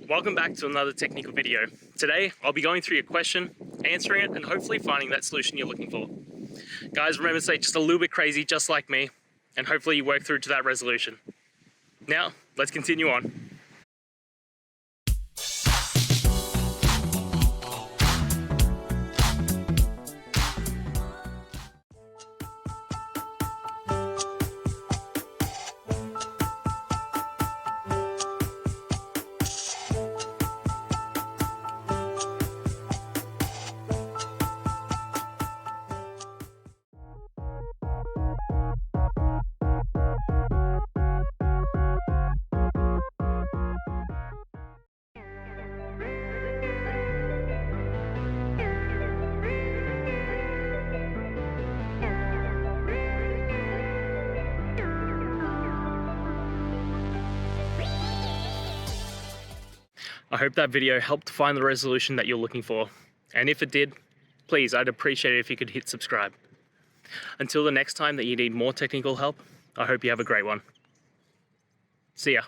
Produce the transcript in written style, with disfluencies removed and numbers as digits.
Welcome back to another technical video. Today, I'll be going through your question, answering it, and hopefully finding that solution you're looking for. Guys, remember to stay just a little bit crazy, just like me, and hopefully you work through to that resolution. Now, let's continue on. I hope that video helped find the resolution that you're looking for. And if it did, please, I'd appreciate it if you could hit subscribe. Until the next time that you need more technical help, I hope you have a great one. See ya.